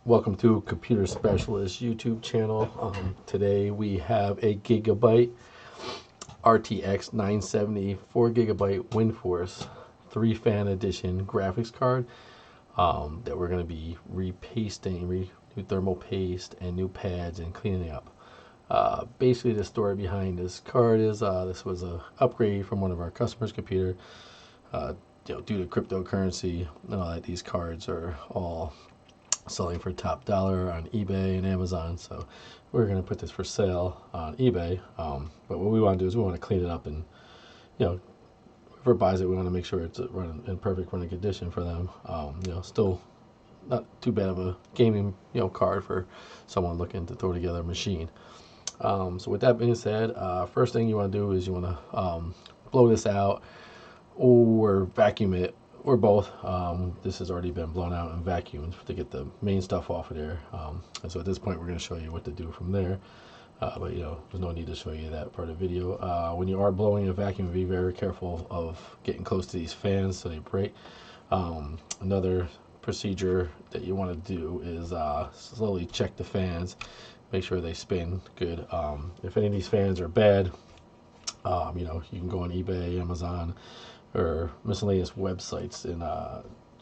Welcome to Computer Specialist YouTube channel. Today we have a Gigabyte RTX 970 4GB Windforce 3-fan edition graphics card that we're going to be repasting, new thermal paste and new pads and cleaning up. Basically, the story behind this card is this was an upgrade from one of our customers' computer. Due to cryptocurrency and all that, these cards are all selling for top dollar on eBay and Amazon, so we're going to put this for sale on eBay. But what we want to do is we want to clean it up, and whoever buys it, we want to make sure it's in perfect running condition for them. Still not too bad of a gaming card for someone looking to throw together a machine. So with that being said, first thing you want to do is you want to blow this out or vacuum it, or both. This has already been blown out and vacuumed to get the main stuff off of there. And so at this point, we're going to show you what to do from there. But there's no need to show you that part of the video. When you are blowing a vacuum, be very careful of getting close to these fans so they break. Another procedure that you want to do is slowly check the fans, make sure they spin good. If any of these fans are bad, you can go on eBay, Amazon, or miscellaneous websites and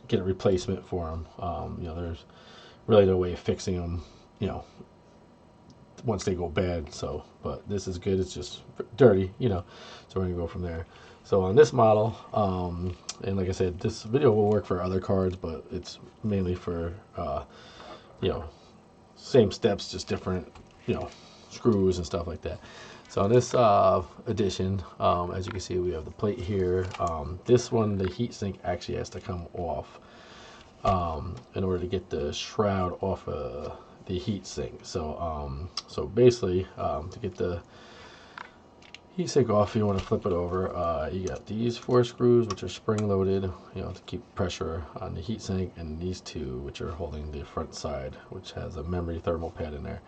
get a replacement for them. There's really no way of fixing them, once they go bad. So, but this is good. It's just dirty, so we're gonna go from there. So on this model, and like I said, this video will work for other cards, but it's mainly for, same steps, just different, screws and stuff like that. So on this edition, as you can see, we have the plate here. This one, the heatsink actually has to come off in order to get the shroud off of the heatsink. So basically, to get the heatsink off, you want to flip it over. You got these 4 screws, which are spring-loaded, to keep pressure on the heatsink, and these 2, which are holding the front side, which has a memory thermal pad in there.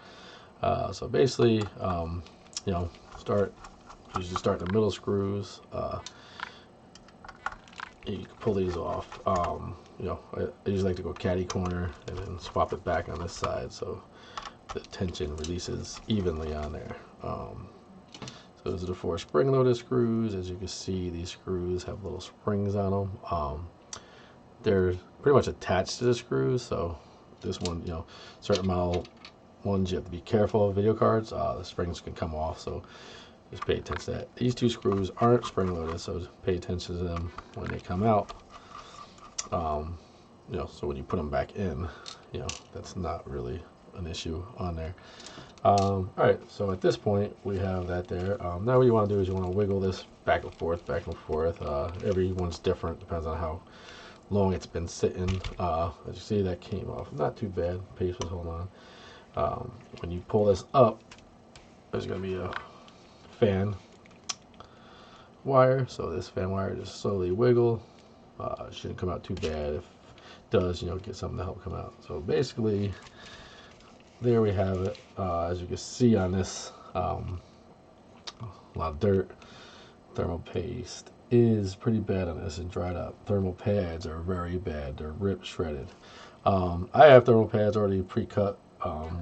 So basically, usually start the middle screws. You can pull these off. I usually like to go caddy corner and then swap it back on this side so the tension releases evenly on there. So those are the 4 spring-loaded screws. As you can see, these screws have little springs on them. They're pretty much attached to the screws. So this one, certain model ones you have to be careful of. Video cards, the springs can come off, so just pay attention to that. These 2 screws aren't spring loaded, so pay attention to them when they come out. So when you put them back in, that's not really an issue on there. All right, so at this point we have that there. Now what you want to do is you want to wiggle this back and forth, back and forth. Everyone's different, depends on how long it's been sitting. As you see, that came off not too bad. Paste was holding on. When you pull this up, there's going to be a fan wire, so this fan wire just slowly wiggle. It shouldn't come out too bad. If it does, get something to help come out. So basically, there we have it. As you can see on this, a lot of dirt. Thermal paste is pretty bad on this and dried up. Thermal pads are very bad. They're ripped, shredded. I have thermal pads already pre-cut.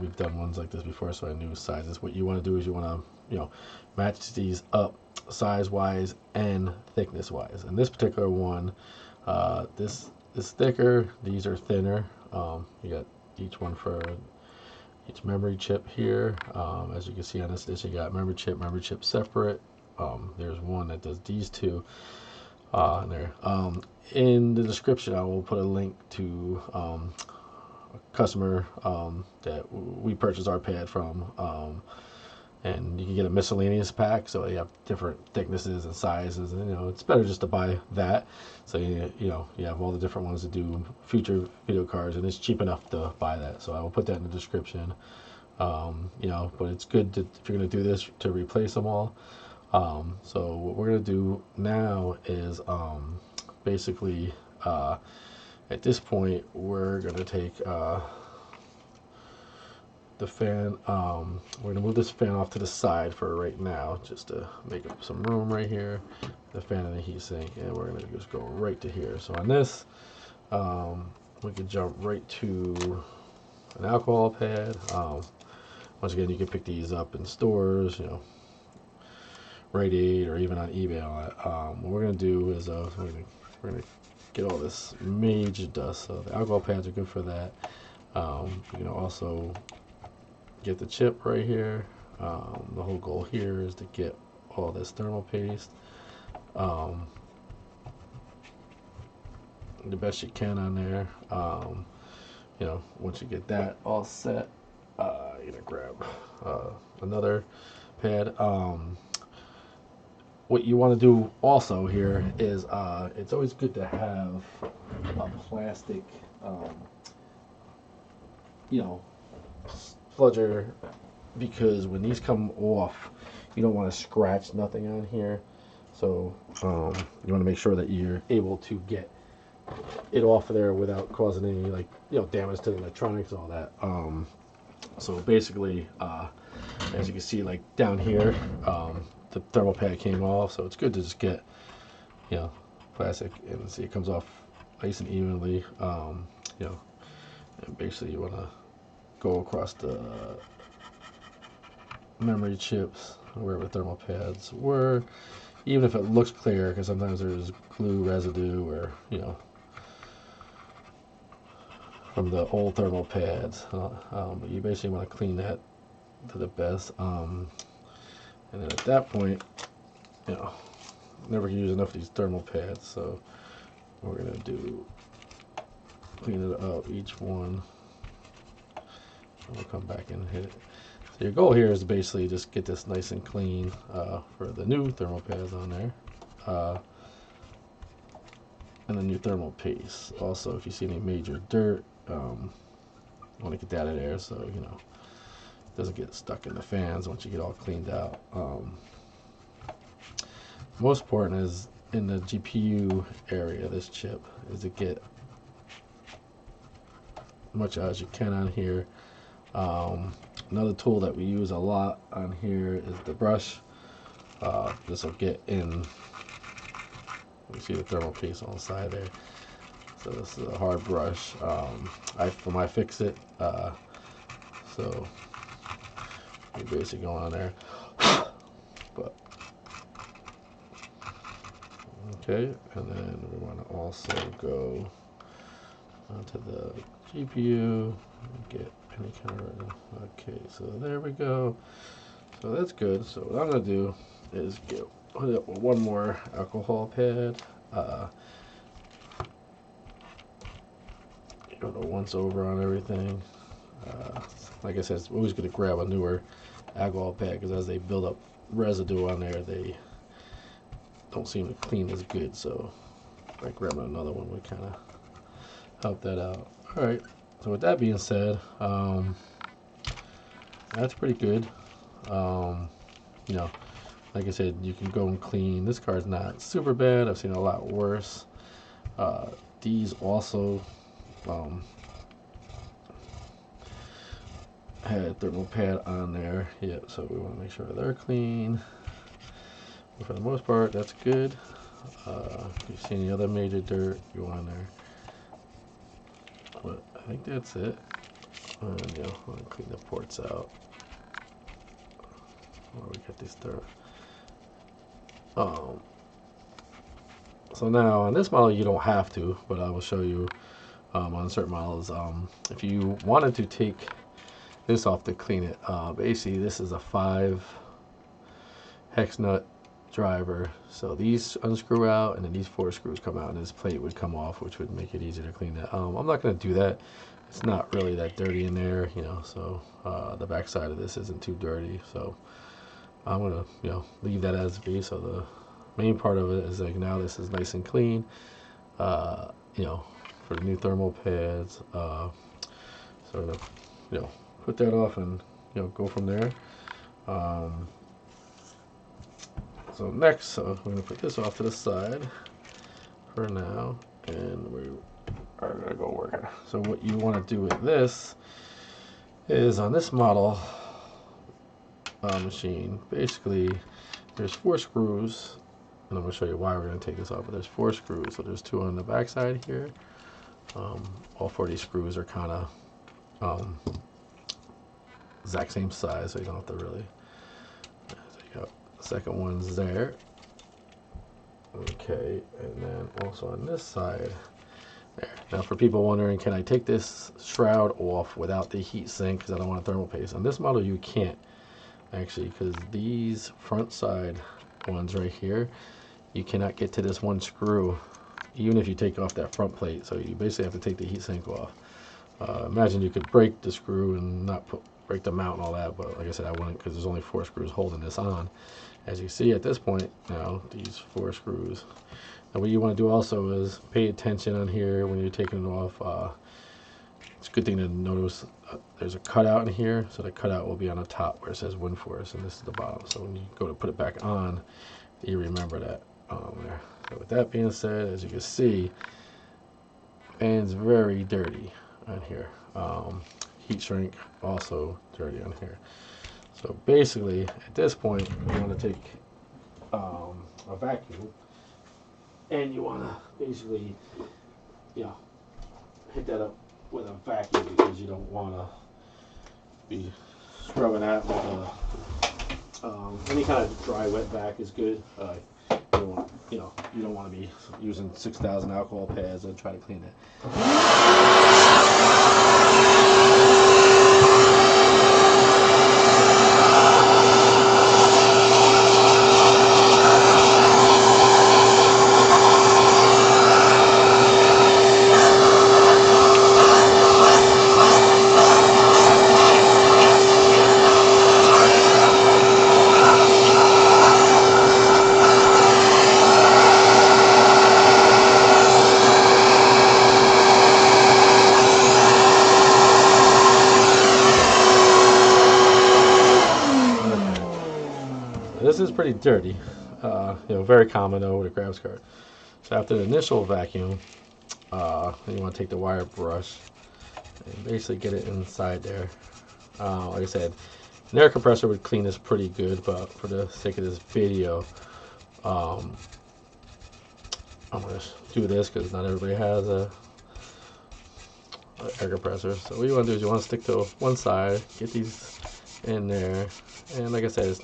We've done ones like this before, so I knew sizes. What you want to do is you want to, match these up size-wise and thickness-wise. And this particular one, this is thicker. These are thinner. You got each one for each memory chip here. As you can see on this, you got memory chip separate. There's one that does these 2 in there. In the description, I will put a link to customer that we purchased our pad from, and you can get a miscellaneous pack, so you have different thicknesses and sizes, and it's better just to buy that, so you have all the different ones to do future video cards, and it's cheap enough to buy that. So I will put that in the description. But it's good to, if you're going to do this, to replace them all. So what we're going to do now is basically at this point, we're going to take the fan. We're going to move this fan off to the side for right now, just to make up some room right here. The fan and the heatsink, and we're going to just go right to here. So on this, we can jump right to an alcohol pad. Once again, you can pick these up in stores, you know, Rite Aid or even on eBay. What we're gonna do is we're gonna get all this major dust. So the alcohol pads are good for that. You can also get the chip right here. The whole goal here is to get all this thermal paste the best you can on there. You know, once you get that all set, you're gonna grab another pad. What you want to do also here is it's always good to have a plastic, you know, sludger, because when these come off, you don't want to scratch nothing on here. So you want to make sure that you're able to get it off of there without causing any, like, you know, damage to the electronics and all that. So basically, as you can see, like down here, the thermal pad came off, so it's good to just get, you know, plastic, and see it comes off nice and evenly. You know, and basically you want to go across the memory chips wherever thermal pads were, even if it looks clear, because sometimes there's glue residue, or, you know, from the old thermal pads. But you basically want to clean that to the best. And then at that point, you know, never can use enough of these thermal pads, so what we're gonna do, clean it up, each one, and we'll come back and hit it. So your goal here is to basically just get this nice and clean for the new thermal pads on there, and the new thermal paste. Also, if you see any major dirt, want to get that out of there, so, you know, it doesn't get stuck in the fans once you get all cleaned out. Most important is in the GPU area, this chip, is to get much as you can on here. Another tool that we use a lot on here is the brush. This will get in, you see the thermal paste on the side there. So this is a hard brush. For my fix it, so you basically go on there. But okay, and then we want to also go onto the GPU and get any kind of, okay, so there we go. So that's good. So what I'm gonna do is put it up with one more alcohol pad. Go to once over on everything. Like I said, it's always going to grab a newer alcohol pad, because as they build up residue on there, they don't seem to clean as good. So like grabbing another one would kind of help that out. All right. So with that being said, that's pretty good. You know, like I said, you can go and clean. This card's not super bad. I've seen a lot worse. These also had a thermal pad on there. Yep, so we want to make sure they're clean. But for the most part, that's good. If you see any other major dirt, you want there. But I think that's it. And, you know, I'm gonna clean the ports out. Where we got these dirt. So now on this model you don't have to, but I will show you on certain models. If you wanted to take this off to clean it, basically this is a 5 hex nut driver. So these unscrew out, and then these 4 screws come out, and this plate would come off, which would make it easier to clean that. I'm not going to do that. It's not really that dirty in there, you know. So the back side of this isn't too dirty. So I'm gonna, you know, leave that as be. So the main part of it is like, now this is nice and clean, you know, for the new thermal pads. So I'm gonna, you know, put that off and, you know, go from there. So next, we're gonna put this off to the side for now, and we are gonna go working. So what you want to do with this is, on this model machine, basically there's 4 screws, and I'm going to show you why we're going to take this off. But there's 4 screws, so there's 2 on the back side here. All 4 of these screws are kind of exact same size, so you don't have to really. So you got the second one's there. Okay, and then also on this side. There. Now, for people wondering, can I take this shroud off without the heat sink because I don't want a thermal paste? On this model, you can't actually, because these front side ones right here, you cannot get to this one screw, even if you take off that front plate. So you basically have to take the heat sink off. Imagine you could break the screw and not break the mount and all that, but like I said, I wouldn't because there's only 4 screws holding this on. As you see at this point now, these 4 screws. Now what you want to do also is pay attention on here when you're taking it off. It's a good thing to notice there's a cutout in here, so the cutout will be on the top where it says Windforce, and this is the bottom. So when you go to put it back on, you remember that there. So with that being said, as you can see, fan's very dirty on here. Heat shrink also dirty on here. So basically, at this point, you want to take a vacuum, and you want to basically, hit that up with a vacuum because you don't want to be scrubbing that with any kind of dry wet vac is good. You don't want to be using 6,000 alcohol pads and try to clean it. This is pretty dirty, very common though with a grabs card. So after the initial vacuum, you want to take the wire brush and basically get it inside there. Like I said, an air compressor would clean this pretty good, but for the sake of this video, I'm going to do this because not everybody has a air compressor. So what you want to do is you want to stick to one side, get these in there, and like I said,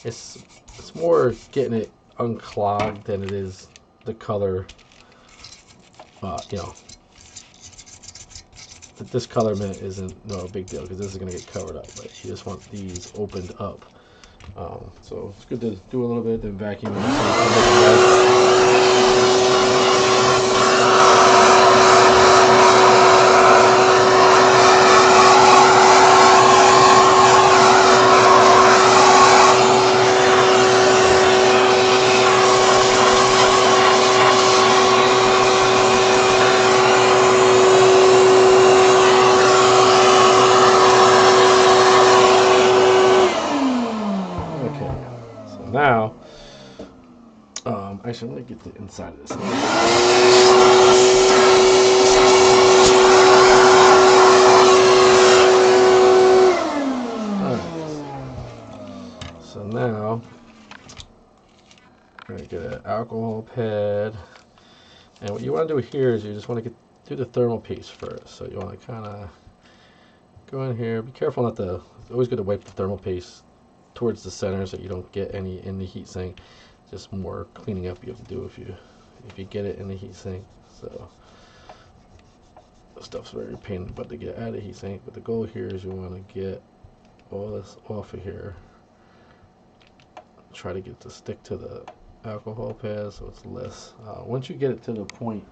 it's more getting it unclogged than it is the color. Discolorment isn't no big deal because this is going to get covered up, but you just want these opened up. So it's good to do a little bit, then vacuum. Now, actually, let me get the inside of this. Alright. So now, we're going to get an alcohol pad. And what you want to do here is you just want to do the thermal paste first. So you want to kind of go in here. Be careful not to, it's always good to wipe the thermal paste towards the center so you don't get any in the heat sink. Just more cleaning up you have to do if you get it in the heat sink. So stuff's very pain in the butt to get out of the heat sink, but the goal here is you want to get all this off of here. Try to get to stick to the alcohol pad so it's less. Once you get it to the point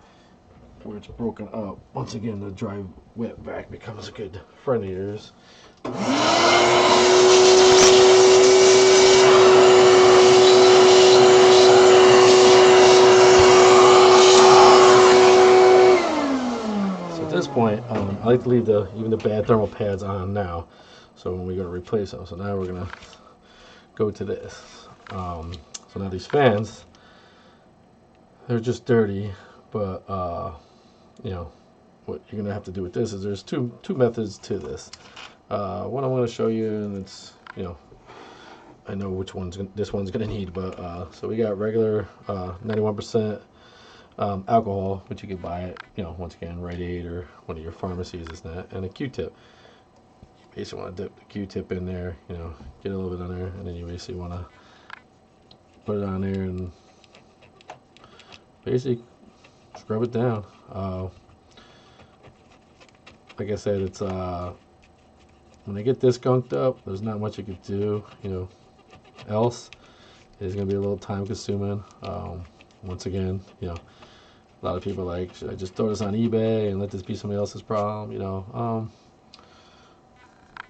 where it's broken up, once again the dry wet vac becomes a good friend of yours. At this point, I like to leave even the bad thermal pads on now, so when we go to replace them. So now we're gonna go to this. So now these fans, they're just dirty, but what you're gonna have to do with this is there's two methods to this. One I'm going to show you, and it's I know which this one's gonna need, but so we got regular 91% alcohol, which you could buy at, you know, once again, Rite Aid or one of your pharmacies, is that, and a Q-tip. You basically want to dip the Q-tip in there, you know, get a little bit on there, and then you basically want to put it on there and basically scrub it down. Like I said, it's when they get this gunked up, there's not much you could do, you know, else. It's going to be a little time consuming. Once again, you know, a lot of people are like, should I just throw this on eBay and let this be somebody else's problem? You know,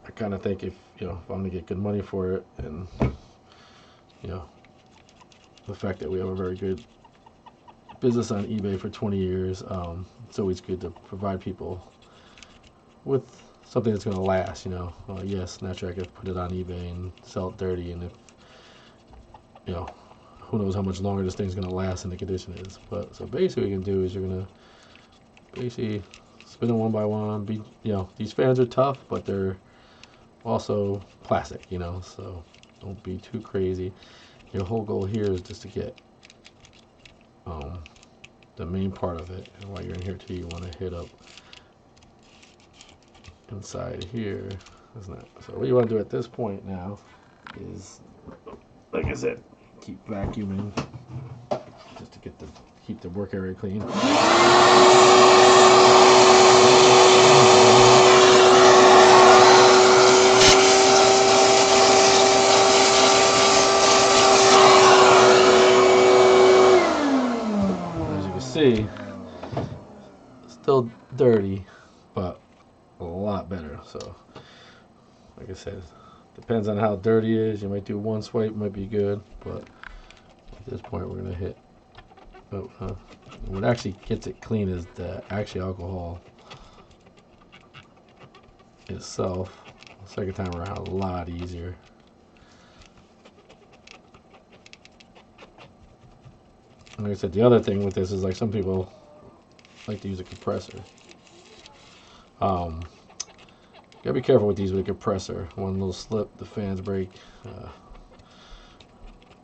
I kind of think if, you know, if I'm going to get good money for it, and, you know, the fact that we have a very good business on eBay for 20 years, it's always good to provide people with something that's going to last, you know. Yes, naturally I could put it on eBay and sell it dirty, and if, you know, who knows how much longer this thing's going to last and the condition is. But so basically what you can do is you're going to basically spin them one by one. You know, these fans are tough, but they're also plastic, you know, so don't be too crazy. Your whole goal here is just to get the main part of it, and while you're in here too, you want to hit up inside here. Isn't that so? What you want to do at this point now is, like I said, keep vacuuming just to keep the work area clean. As you can see, still dirty, but a lot better. So, like I said, depends on how dirty it is. You might do one swipe, might be good, but at this point we're gonna hit. What actually gets it clean is the actual alcohol itself. The second time around, a lot easier. And like I said, the other thing with this is, like, some people like to use a compressor. Gotta be careful with these with a compressor. One little slip, the fans break.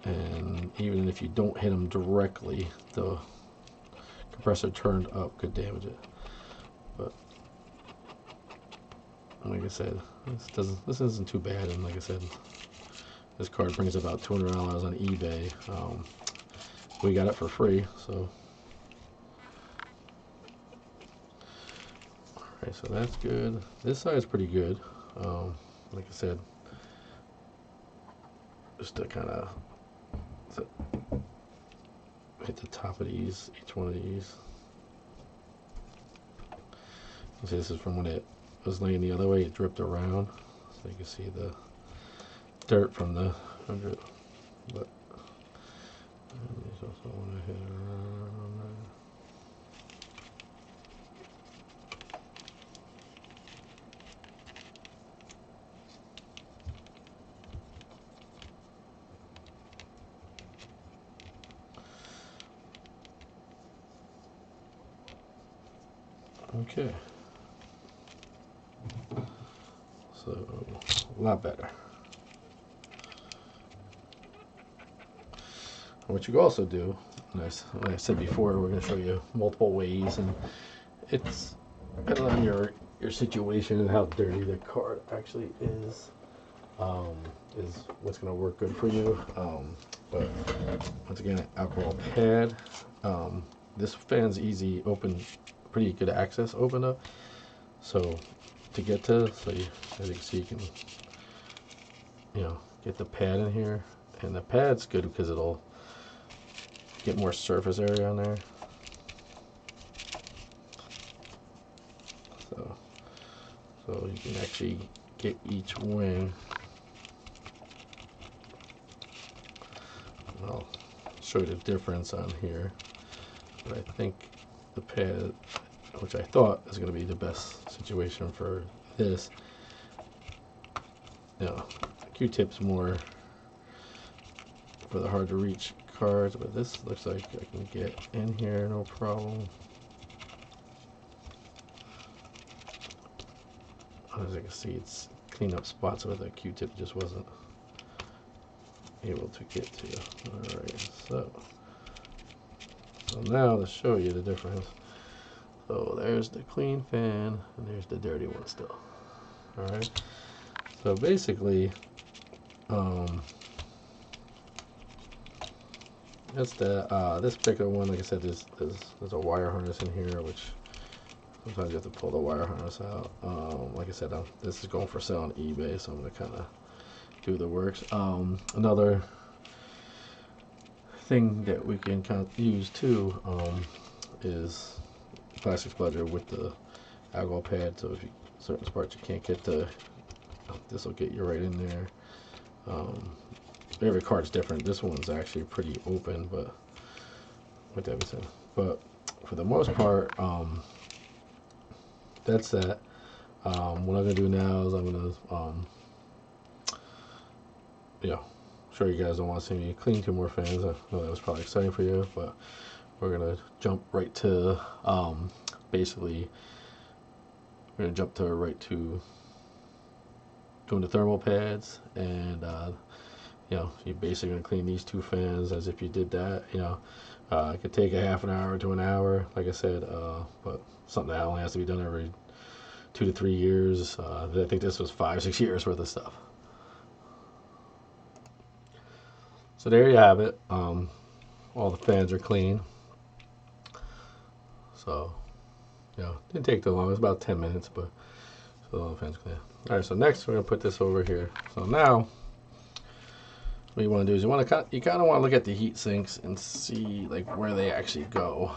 And even if you don't hit them directly, the compressor turned up could damage it. But like I said, this isn't too bad. And like I said, this card brings about $200 on eBay. We got it for free, so. Alright, so that's good. This side's pretty good. Like I said, just to kind of hit the top of these, each one of these. See, this is from when it was laying the other way, it dripped around, so you can see the dirt from the 100. But these also want to hit around there. Okay, so a lot better. What you can also do, like I said before, we're going to show you multiple ways, and it's depending on your situation and how dirty the card actually is what's going to work good for you. But once again, alcohol pad. This fan's easy open, pretty good access open up. So to get to, so you, as you can see, you can, you know, get the pad in here, and the pad's good because it'll get more surface area on there. So you can actually get each wing. I'll show you the difference on here, but I think the pad, which I thought is going to be the best situation for this, you know, Q-tip's more for the hard to reach cards, but this looks like I can get in here no problem. As I can see, it's cleaned up spots where the Q-tip just wasn't able to get to. Alright, so So now let's show you the difference. So there's the clean fan, and there's the dirty one still. All right. So basically, that's the this particular one. Like I said, there's a wire harness in here, which sometimes you have to pull the wire harness out. Like I said, this is going for sale on eBay, so I'm gonna kind of do the works. Another thing that we can kind of use too is plastic spludger with the alcohol pad. So if you, certain parts you can't get to, this will get you right in there. Every card's different. This one's actually pretty open, but with that being said, but for the most part, that's that. What I'm gonna do now is I'm gonna sure you guys don't want to see me clean two more fans. I know that was probably exciting for you, but we're gonna jump right to basically we're gonna jump to right to doing the thermal pads, and you're basically gonna clean these two fans as if you did that. It could take a half an hour to an hour, like I said, but something that only has to be done every 2 to 3 years. I think this was 5-6 years worth of stuff. So there you have it. All the fans are clean. So, didn't take too long. It was about 10 minutes, but so all the fans are clean. All right, so next we're gonna put this over here. So now, what you want to do is you kind of want to look at the heat sinks and see like where they actually go.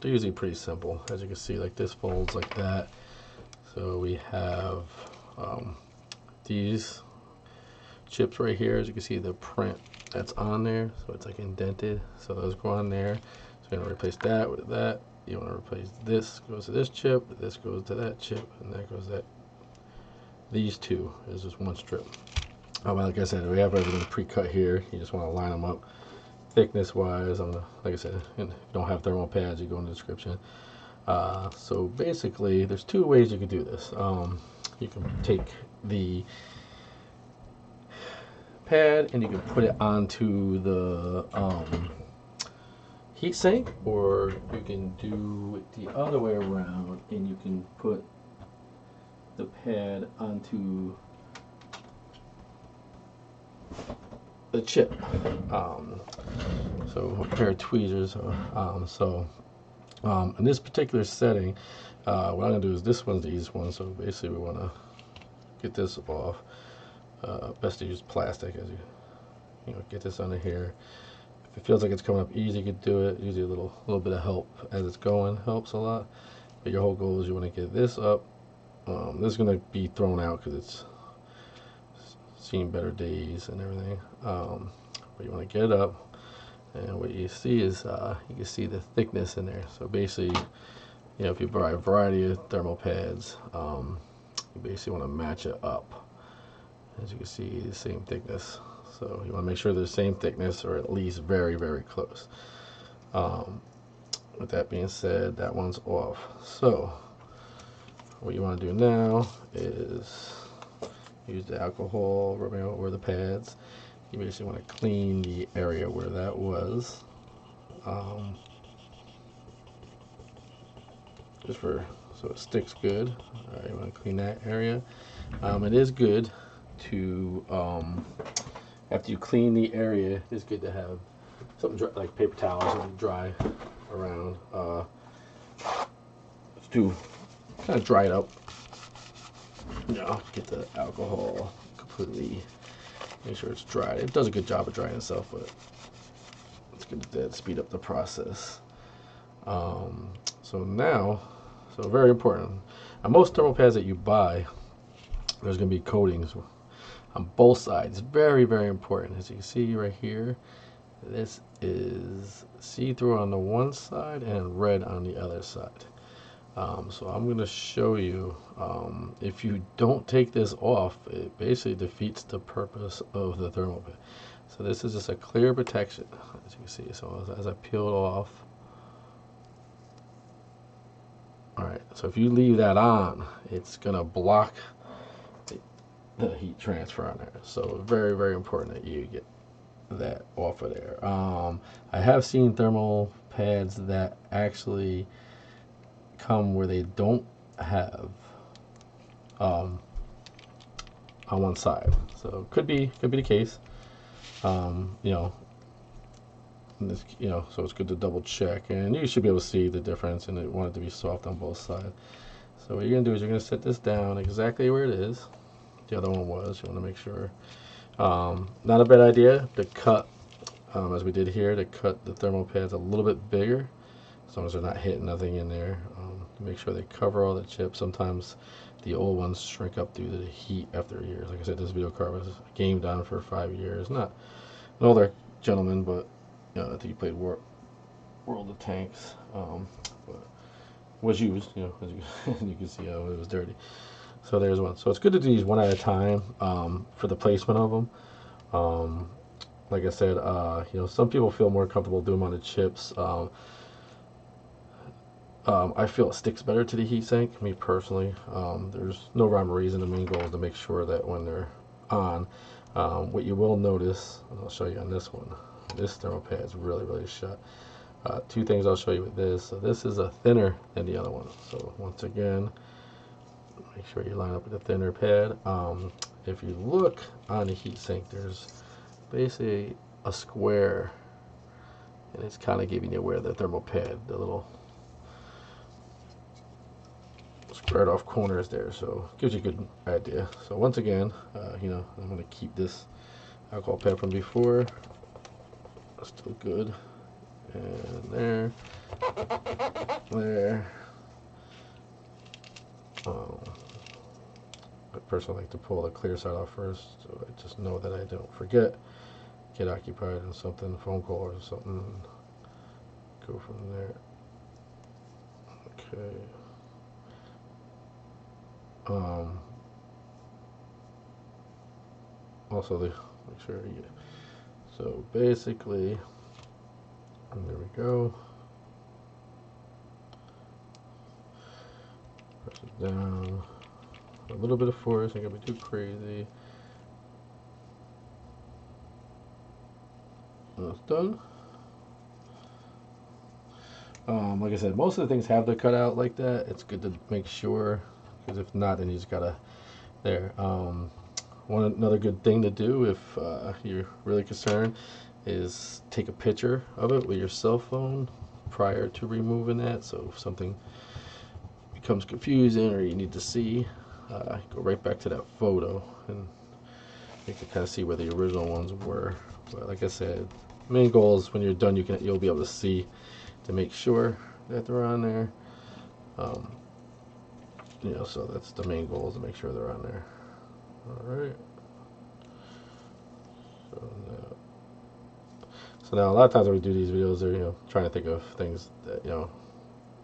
They're usually pretty simple, as you can see. Like this folds like that. So we have these chips right here. As you can see, the print that's on there, so it's like indented. So those go on there. So you're gonna replace that with that. You want to replace this goes to this chip, this goes to that chip, and that goes to that. These two is just one strip. Like I said, we have everything pre-cut here. You just want to line them up thickness wise. Like I said, if you don't have thermal pads, you go in the description. So basically, there's two ways you can do this. You can take the pad and you can put it onto the heat sink, or you can do it the other way around and you can put the pad onto the chip. So a pair of tweezers. In this particular setting, what I'm gonna do is this one's the easiest one. So basically, we want to get this off. Best to use plastic, as you get this under here. If it feels like it's coming up easy, you could do it. Usually a little bit of help as it's going helps a lot. But your whole goal is you want to get this up. This is gonna be thrown out because it's seen better days and everything. But you want to get it up, and what you see is you can see the thickness in there. So basically, if you buy a variety of thermal pads, you basically want to match it up. As you can see, the same thickness. So you want to make sure they're the same thickness, or at least very, very close. With that being said, that one's off. So what you want to do now is use the alcohol rubbing over the pads. You basically want to clean the area where that was. So it sticks good. All right, you want to clean that area. It is good to after you clean the area, it's good to have something dry, like paper towel or something dry around to kind of dry it up. Get the alcohol completely, make sure it's dry. It does a good job of drying itself, but it's good to speed up the process. So very important. On most thermal pads that you buy, there's going to be coatings on both sides. Very, very important. As you can see right here, this is see-through on the one side and red on the other side. So I'm going to show you, if you don't take this off, it basically defeats the purpose of the thermal pad. So this is just a clear protection, as you can see. So as I peel it off, alright, so if you leave that on, it's going to block the heat transfer on there. So very, very important that you get that off of there. I have seen thermal pads that actually come where they don't have on one side, so could be the case. You know, this, you know, so it's good to double check, and you should be able to see the difference, and it want it to be soft on both sides. So what you're gonna do is you're gonna set this down exactly where it is. The other one was, you want to make sure. Not a bad idea to cut, as we did here, to cut the thermal pads a little bit bigger, as long as they're not hitting nothing in there. To make sure they cover all the chips. Sometimes the old ones shrink up due to the heat after years. Like I said, this video card was gamed on for 5 years. Not an older gentleman, but you know, I think he played World of Tanks. But was used, you know, as you can see how it was dirty. So there's one. So it's good to do these one at a time for the placement of them. Like I said, you know, some people feel more comfortable doing them on the chips. I feel it sticks better to the heatsink, me personally. There's no rhyme or reason. The main goal is to make sure that when they're on, what you will notice, and I'll show you on this one, this thermal pad is really shut. Two things I'll show you with this. So this is a thinner than the other one. So once again, make sure you line up with the thinner pad. If you look on the heatsink, there's basically a square, and it's kind of giving you where the thermal pad, the little squared off corners there, so it gives you a good idea. So once again, you know, I'm going to keep this alcohol pad from before. Still good. And there. I personally like to pull the clear side off first, so I just know that I don't forget. Get occupied in something, phone call or something. Go from there. Okay. Also, make sure you. So basically, there we go. Press it down. A little bit of force, ain't gonna be too crazy. That's done. Like I said, most of the things have to cut out like that. It's good to make sure, because if not, then you just gotta there. Another good thing to do if you're really concerned is take a picture of it with your cell phone prior to removing that. So if something becomes confusing or you need to see, go right back to that photo and you can kind of see where the original ones were. But like I said, main goal is when you're done, you'll be able to see to make sure that they're on there. You know, so that's the main goal, is to make sure they're on there. All right. So now a lot of times when we do these videos, they're, you know, trying to think of things that, you know,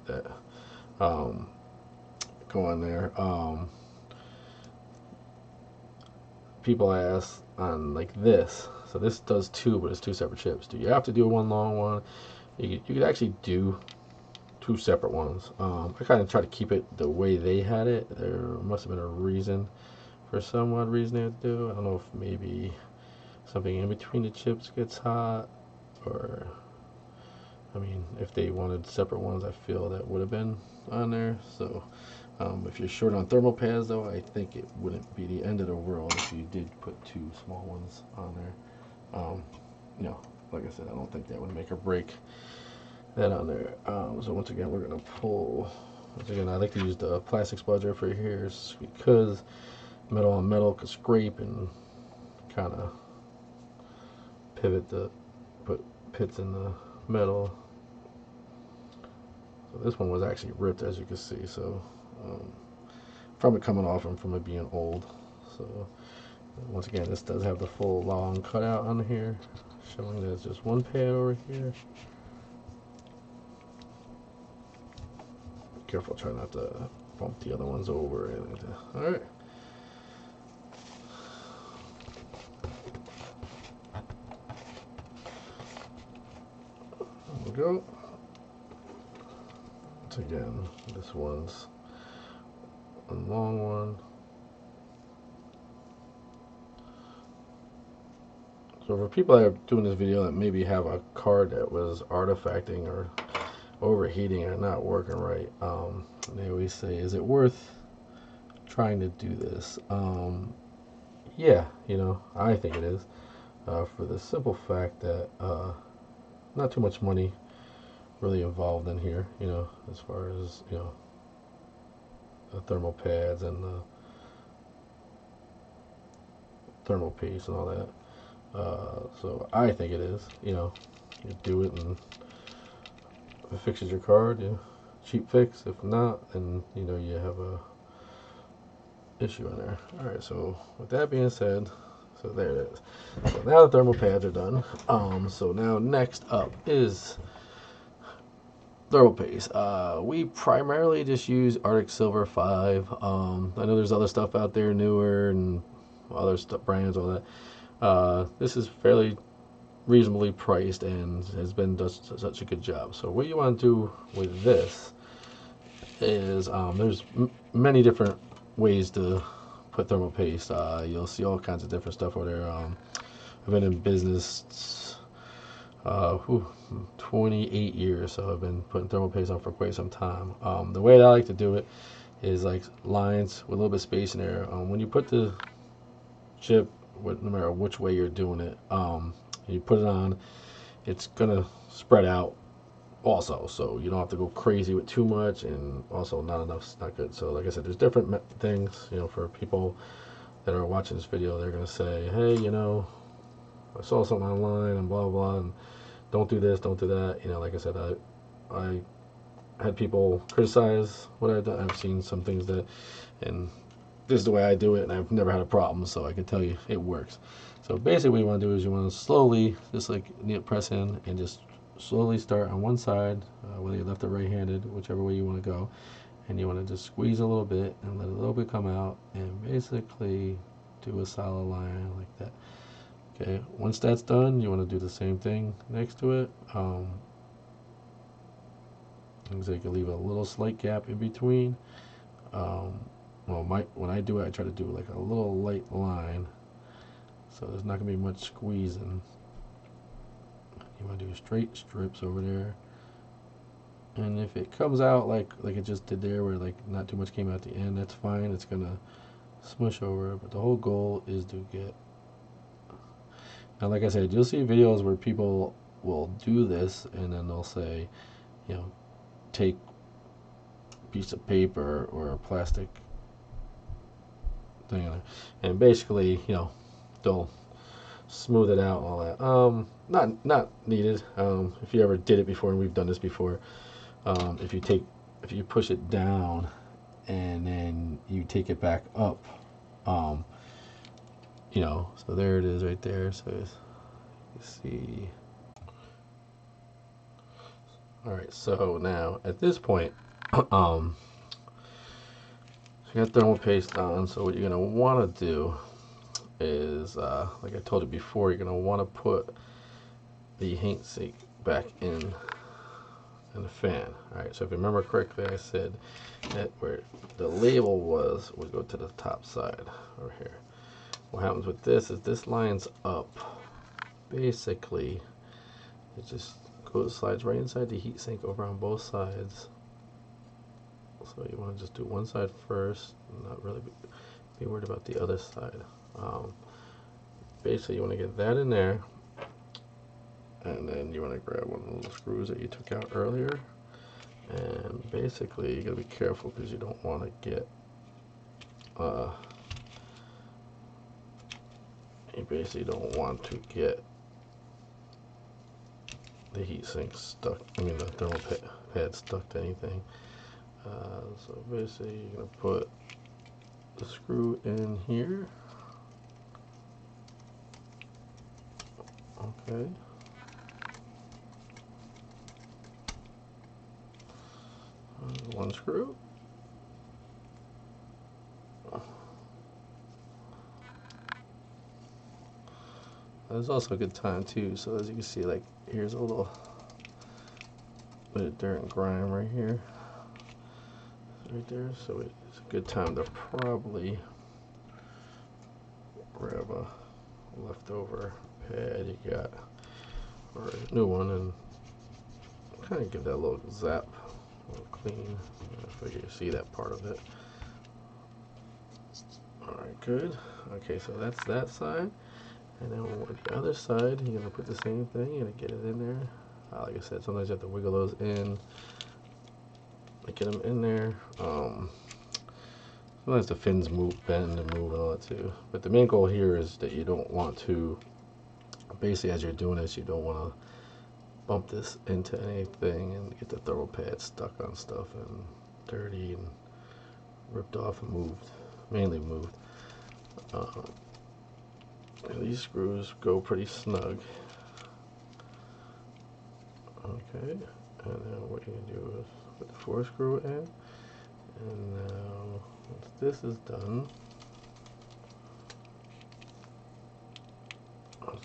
that go on there. People ask on like this. So this does two, but it's two separate chips. Do you have to do one long one? You could actually do two separate ones. I kind of try to keep it the way they had it. There must have been a reason, for some odd reason they had to do. I don't know if maybe something in between the chips gets hot, or I mean, if they wanted separate ones, I feel that would have been on there. So if you're short on thermal pads, though, I think it wouldn't be the end of the world if you did put two small ones on there. You know, like I said, I don't think that would make or break that on there. So once again, we're gonna pull. Once again, I like to use the plastic spudger for here because metal on metal could scrape and kind of pivot put pits in the metal. So this one was actually ripped, as you can see. So from it coming off and from it being old. So once again, this does have the full long cutout on here, showing that it's just one pad over here. Be careful, try not to bump the other ones over. All right. There we go. Once again, this one's a long one. So for people that are doing this video that maybe have a card that was artifacting or overheating or not working right, they always say, is it worth trying to do this? Yeah, you know, I think it is, for the simple fact that not too much money really involved in here, you know, as far as, you know, the thermal pads and the thermal paste and all that. So I think it is, you know, you do it and if it fixes your card, yeah, cheap fix. If not, then you know you have a issue in there. All right, so with that being said, so there it is. So now the thermal pads are done. So now next up is thermal paste. We primarily just use Arctic Silver 5. I know there's other stuff out there newer and other stuff, brands, all that. This is fairly reasonably priced and has been does such a good job. So what you want to do with this is there's many different ways to put thermal paste. You'll see all kinds of different stuff over there. I've been in business 28 years, so I've been putting thermal paste on for quite some time. The way that I like to do it is like lines with a little bit of space in there. When you put the chip, no matter which way you're doing it, you put it on, it's gonna spread out also, so you don't have to go crazy with too much, and also not enough's not good. So like I said, there's different things, you know, for people that are watching this video. They're gonna say, hey, you know, I saw something online and blah blah, and don't do this, don't do that. You know, like I said, I had people criticize what I've done. I've seen some things that, and this is the way I do it, and I've never had a problem, so I can tell you it works. So basically what you want to do is you want to slowly, just like press in and just slowly start on one side, whether you're left or right handed, whichever way you want to go, and you want to just squeeze a little bit and let a little bit come out and basically do a solid line like that. Okay, once that's done, you want to do the same thing next to it. Things like you leave a little slight gap in between. Well, when I do it, I try to do like a little light line, so there's not gonna be much squeezing. You want to do straight strips over there, and if it comes out like it just did there, where like not too much came out at the end, that's fine. It's gonna smush over, but the whole goal is to get. Now, like I said, you'll see videos where people will do this, and then they'll say, you know, take a piece of paper or a plastic thing, and basically, you know, they'll smooth it out and all that. Not needed. If you ever did it before, and we've done this before, if you push it down and then you take it back up, you know, so there it is right there. So you see. All right, so now at this point, so you got thermal paste on. So what you're gonna want to do is, like I told you before, you're gonna want to put the heatsink back in the fan. All right, so if you remember correctly, I said that where the label was would go to the top side over here. What happens with this is this lines up. Basically, it just slides right inside the heatsink over on both sides. So you want to just do one side first, not really be worried about the other side. Basically, you want to get that in there, and then you want to grab one of the little screws that you took out earlier, and basically you got to be careful because you don't want to get you basically don't want to get the heatsink stuck, I mean the thermal pad stuck to anything. So basically you're going to put the screw in here. Okay. One screw. There's also a good time too, so as you can see, like here's a little bit of dirt and grime right here, right there, so it's a good time to probably grab a leftover pad you got, or a new one, and kind of give that a little zap, a little clean. I figure you see that part of it. Alright, good. Okay, so that's that side. And then on the other side, you're going to put the same thing. You're going to get it in there. Like I said, sometimes you have to wiggle those in. Get them in there. Sometimes the fins move, bend and move and all that too. But the main goal here is that you don't want to, basically as you're doing this, you don't want to bump this into anything and get the thermal pad stuck on stuff and dirty and ripped off and moved, mainly moved. These screws go pretty snug. Okay, and then what you can do is put the 4 screw in, and now once this is done,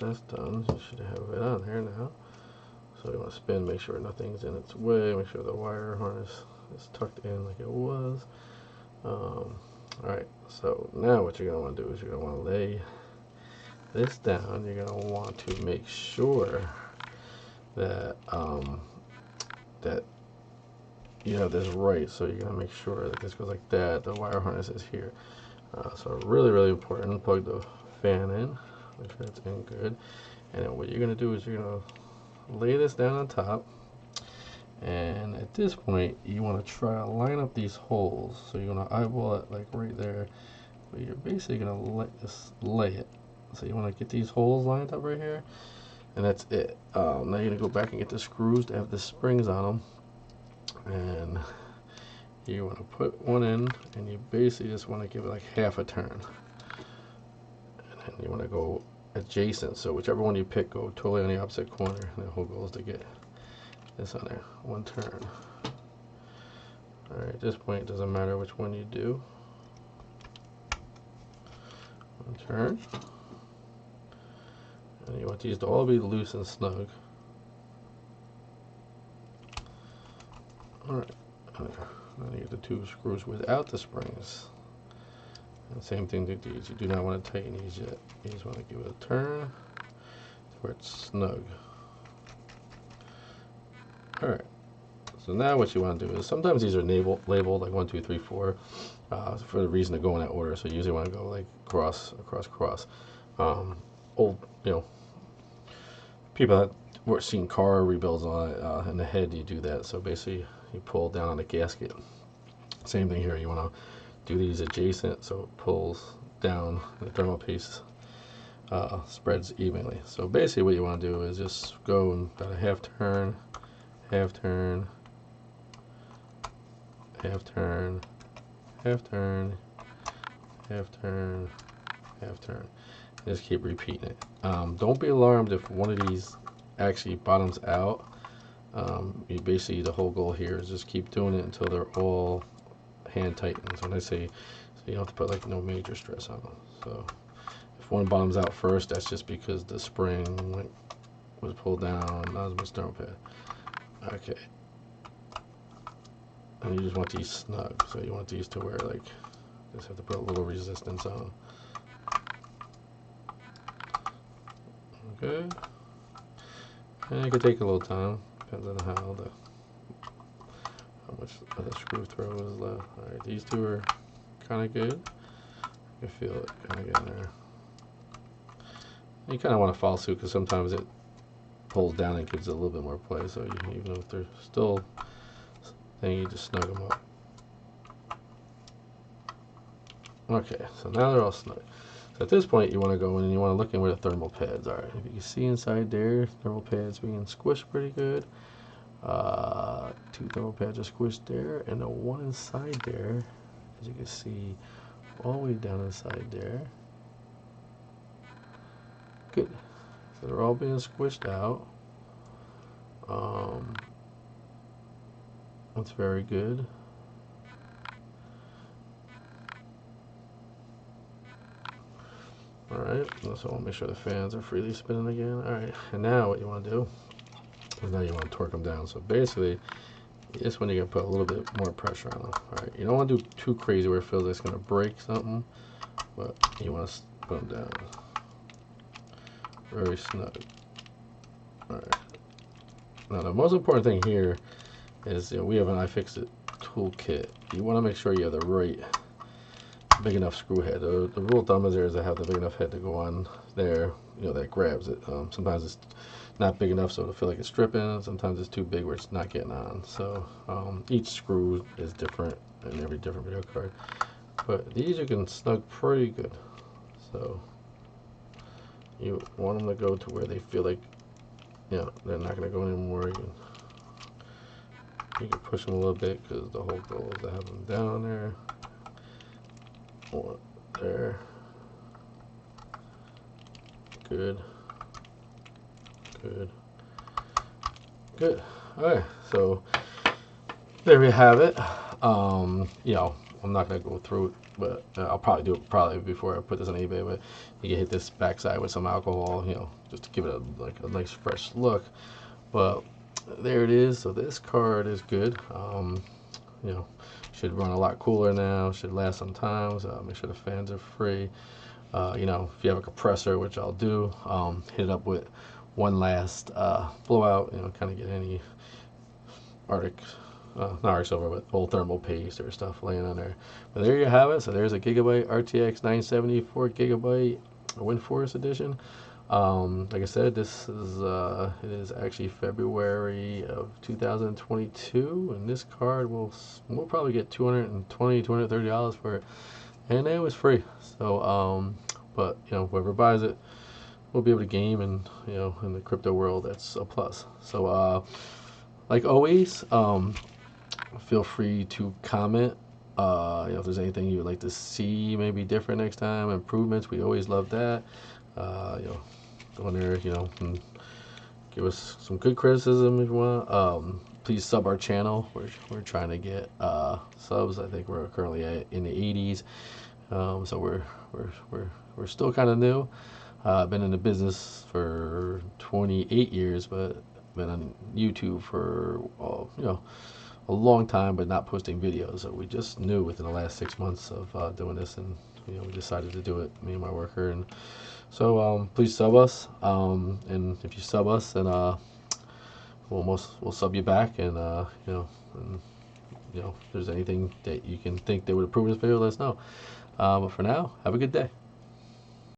you should have it on there now. So you want to spin, make sure nothing's in its way, make sure the wire harness is tucked in like it was. Alright, so now what you're going to want to do is you're going to want to lay this down. You're going to want to make sure that that you have this right. So you're going to make sure that this goes like that. The wire harness is here. So really important. Plug the fan in, make sure it's in good. And then what you're going to do is you're going to lay this down on top. And at this point, you want to try to line up these holes. So you're going to eyeball it like right there. But you're basically going to lay it. So you want to get these holes lined up right here. And that's it. Now you're going to go back and get the screws that have the springs on them. And you want to put one in. And you basically just want to give it like half a turn. And then you want to go adjacent. So whichever one you pick, go totally on the opposite corner. And the whole goal is to get this on there, one turn. Alright, at this point it doesn't matter which one you do. One turn. And you want these to all be loose and snug. Alright, then you get the 2 screws without the springs. And same thing to these, you do not want to tighten these yet. You just want to give it a turn to where it's snug. Alright, so now what you want to do is, sometimes these are labeled like 1, 2, 3, 4 for the reason to go in that order. So you usually want to go like cross, across, cross. Old, people that were seeing car rebuilds on it, in the head you do that. So basically you pull down on the gasket. Same thing here, you want to do these adjacent so it pulls down, the thermal paste spreads evenly. So basically what you want to do is just go about a half turn, half turn, half turn, half turn, half turn, half turn. Just keep repeating it. Don't be alarmed if one of these actually bottoms out. You basically, the whole goal here is just keep doing it until they're all hand tightened. So when I say, so you don't have to put like no major stress on them. So if one bottoms out first, that's just because the spring was pulled down, not as much thermal pad. Okay, and you just want these snug, so you want these to where like just have to put a little resistance on them. Okay, and it could take a little time, depends on how much of the screw throw is left. All right, these 2 are kind of good. You can feel it kind of getting there. You kind of want to follow suit because sometimes it pulls down and gives it a little bit more play, so even if they're still, then you just snug them up. Okay, so now they're all snug. So at this point you want to go in and you want to look in where the thermal pads are. If you can see inside there, thermal pads being squished pretty good. 2 thermal pads are squished there, and the one inside there, as you can see, all the way down inside there. Good. So they're all being squished out. That's very good. Alright, so I want to make sure the fans are freely spinning again. Alright, and now what you want to do is now you want to torque them down. So basically, this one you're going to put a little bit more pressure on them. Alright, you don't want to do too crazy where it feels like it's going to break something, but you want to put them down very snug. All right. Now the most important thing here is, you know, we have an iFixit toolkit. You want to make sure you have the right big enough screw head. The rule of thumb is to have the big enough head to go on there, you know, that grabs it. Sometimes it's not big enough so it'll feel like it's stripping. Sometimes it's too big where it's not getting on. So each screw is different in every different video card. But these you can snug pretty good. So you want them to go to where they feel like, you know, they're not going to go anymore. You can push them a little bit because the whole goal is to have them down there. Or there. Good. Good. Good. Alright, so there we have it. You know, I'm not gonna go through it, but I'll probably do it before I put this on eBay. But you can hit this backside with some alcohol, you know, just to give it a nice fresh look. But there it is. So this card is good. You know, should run a lot cooler now. Should last some times. Make sure the fans are free. You know, if you have a compressor, which I'll do, hit it up with one last blowout. You know, kind of get any Arctic, not Arctic silver, but old thermal paste or stuff laying on there. But there you have it. So there's a Gigabyte RTX 970 4GB Windforce edition. Like I said, this is it is actually February of 2022, and this card we'll probably get $230 for it, and it was free. So but you know, whoever buys it will be able to game, and you know, in the crypto world, that's a plus. So like always, feel free to comment. You know, if there's anything you would like to see maybe different next time, improvements, we always love that. You know, go in there, you know, and give us some good criticism if you want. Please sub our channel. We're trying to get subs. I think we're currently in the 80s. So we're still kind of new. Been in the business for 28 years, but been on YouTube for you know, a long time, but not posting videos. So we just knew within the last 6 months of doing this, and you know, we decided to do it, me and my worker. And so please sub us, and if you sub us, then we'll sub you back, and you know, if there's anything that you can think that would improve this video, let us know. But for now, have a good day.